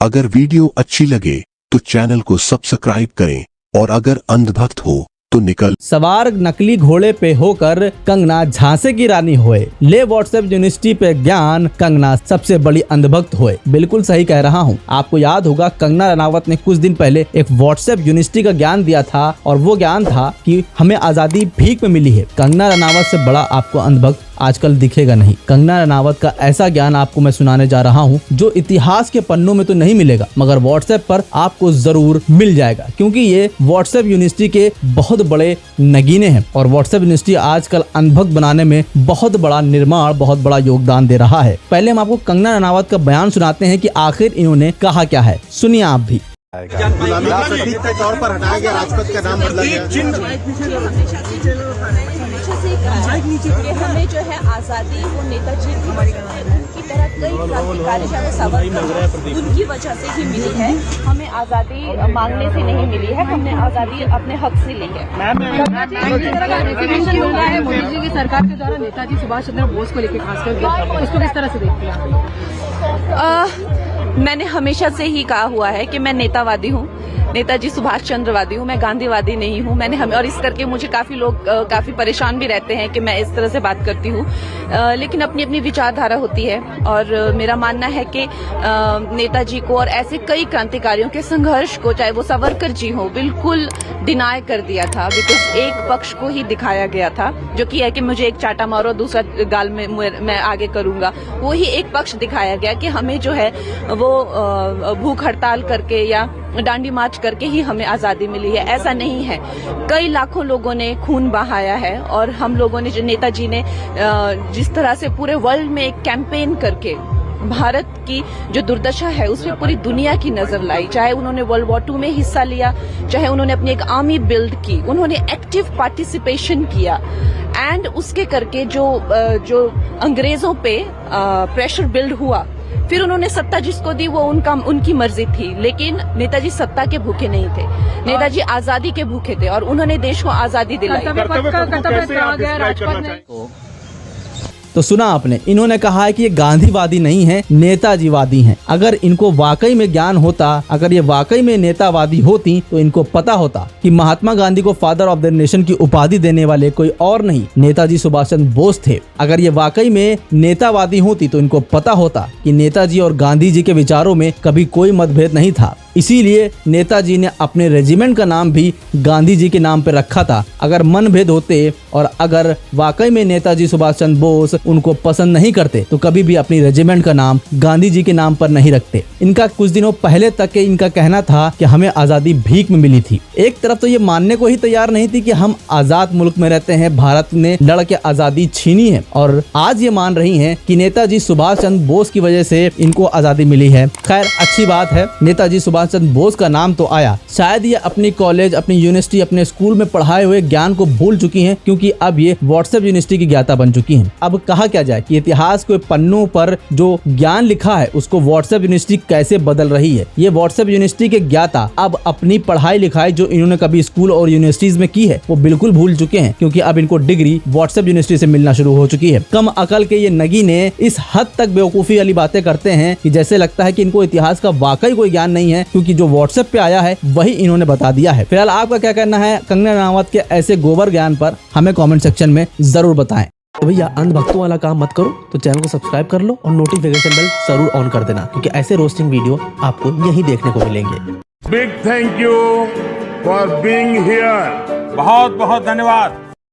अगर वीडियो अच्छी लगे तो चैनल को सब्सक्राइब करें और अगर अंधभक्त हो तो निकल। सवार नकली घोड़े पे होकर कंगना झांसे की रानी होए, ले व्हाट्सएप यूनिवर्सिटी पे ज्ञान, कंगना सबसे बड़ी अंधभक्त होए। बिल्कुल सही कह रहा हूँ। आपको याद होगा कंगना रनावत ने कुछ दिन पहले एक व्हाट्सएप यूनिवर्सिटी का ज्ञान दिया था और वो ज्ञान था कि हमें आजादी भीख में मिली है। कंगना रनावत से बड़ा आपको अंधभक्त आजकल दिखेगा नहीं। कंगना रनावत का ऐसा ज्ञान आपको मैं सुनाने जा रहा हूँ जो इतिहास के पन्नों में तो नहीं मिलेगा मगर व्हाट्सएप पर आपको जरूर मिल जाएगा, क्योंकि ये व्हाट्सएप यूनिवर्सिटी के बहुत बड़े नगीने हैं और व्हाट्सएप यूनिवर्सिटी आजकल अंधभक्त बनाने में बहुत बड़ा निर्माण, बहुत बड़ा योगदान दे रहा है। पहले हम आपको कंगना रनावत का बयान सुनाते हैं कि आखिर इन्होंने कहा क्या है। सुनिए आप भी। प्रतीक के तौर पर हटाया गया, राजपथ का नाम बदला गया। कि हमें जो है आज़ादी वो नेताजी की तरह कई क्रांतिकारी सावरकर उनकी वजह से ही मिली है। हमें आज़ादी मांगने से नहीं मिली है, हमने आज़ादी अपने हक से ली है। मोदी जी की सरकार के द्वारा नेताजी सुभाष चंद्र बोस को लेकर खासकर उसको किस तरह से देखती हैं? मैंने हमेशा से ही कहा हुआ है कि मैं नेतावादी हूँ, नेताजी सुभाष चंद्रवादी हूँ, मैं गांधीवादी नहीं हूँ। और इस करके मुझे काफी लोग काफी परेशान भी रहते हैं कि मैं इस तरह से बात करती हूँ, लेकिन अपनी अपनी विचारधारा होती है और मेरा मानना है कि नेताजी को और ऐसे कई क्रांतिकारियों के संघर्ष को, चाहे वो सावरकर जी हो, बिल्कुल डिनाय कर दिया था। बिकॉज एक पक्ष को ही दिखाया गया था, जो कि है कि मुझे एक चाटा मारो दूसरा गाल में मैं आगे करूंगा। वो ही एक पक्ष दिखाया गया कि हमें जो है वो भूख हड़ताल करके या डांडी मार्च करके ही हमें आजादी मिली है। ऐसा नहीं है, कई लाखों लोगों ने खून बहाया है और हम लोगों ने, जो नेताजी ने जिस तरह से पूरे वर्ल्ड में एक कैंपेन करके भारत की जो दुर्दशा है उस पर पूरी दुनिया की नजर लाई, चाहे उन्होंने वर्ल्ड वॉर 2 में हिस्सा लिया, चाहे उन्होंने अपनी एक आर्मी बिल्ड की, उन्होंने एक्टिव पार्टिसिपेशन किया एंड उसके करके जो अंग्रेजों पे प्रेशर बिल्ड हुआ, फिर उन्होंने सत्ता जिसको दी वो उनकी मर्जी थी, लेकिन नेताजी सत्ता के भूखे नहीं थे, नेताजी आजादी के भूखे थे और उन्होंने देश को आजादी दिलाई। तो सुना आपने, इन्होंने कहा है कि ये गांधीवादी नहीं है, नेताजीवादी हैं। अगर इनको वाकई में ज्ञान होता, अगर ये वाकई में नेतावादी होती तो इनको पता होता कि महात्मा गांधी को फादर ऑफ द नेशन की उपाधि देने वाले कोई और नहीं, नेताजी सुभाष चंद्र बोस थे। अगर ये वाकई में नेतावादी होती तो इनको पता होता कि नेताजी और गांधी जी के विचारों में कभी कोई मतभेद नहीं था। इसीलिए नेताजी ने अपने रेजिमेंट का नाम भी गांधी जी के नाम पर रखा था। अगर मनभेद होते और अगर वाकई में नेताजी सुभाष चंद्र बोस उनको पसंद नहीं करते तो कभी भी अपनी रेजिमेंट का नाम गांधी जी के नाम पर नहीं रखते। इनका कुछ दिनों पहले तक के इनका कहना था कि हमें आजादी भीख में मिली थी। एक तरफ तो ये मानने को ही तैयार नहीं थी कि हम आजाद मुल्क में रहते हैं, भारत ने लड़ के आजादी छीनी है, और आज ये मान रही हैं कि नेताजी सुभाष चंद्र बोस की वजह से इनको आजादी मिली है। खैर, अच्छी बात है, नेताजी सुभाष चंद्र बोस का नाम तो आया। शायद ये अपनी कॉलेज, अपनी यूनिवर्सिटी, अपने स्कूल में पढ़ाए हुए ज्ञान को भूल चुकी हैं, क्योंकि अब ये व्हाट्सएप यूनिवर्सिटी की ज्ञाता बन चुकी हैं। अब कहा क्या जाए कि इतिहास के पन्नों पर जो ज्ञान लिखा है उसको व्हाट्सएप यूनिवर्सिटी कैसे बदल रही है। ये व्हाट्सएप यूनिवर्सिटी के ज्ञाता अब अपनी पढ़ाई लिखाई जो इन्होंने कभी स्कूल और यूनिवर्सिटीज में की है वो बिल्कुल भूल चुके हैं, क्योंकि अब इनको डिग्री व्हाट्सएप यूनिवर्सिटी से मिलना शुरू हो चुकी है। कम अकल के ये नगीने इस हद तक बेवकूफी वाली बातें करते हैं कि जैसे लगता है कि इनको इतिहास का वाकई कोई ज्ञान नहीं है, क्योंकि जो व्हाट्सएप पे आया है वही इन्होंने बता दिया है। फिलहाल आपका क्या कहना है कंगना रनावत के ऐसे गोबर ज्ञान पर, हमें कमेंट सेक्शन में जरूर बताएं। तो भैया अंधभक्तों वाला काम मत करो, तो चैनल को सब्सक्राइब कर लो और नोटिफिकेशन बेल जरूर ऑन कर देना, क्योंकि ऐसे रोस्टिंग वीडियो आपको यहीं देखने को मिलेंगे। Big thank you for being here. बहुत बहुत धन्यवाद।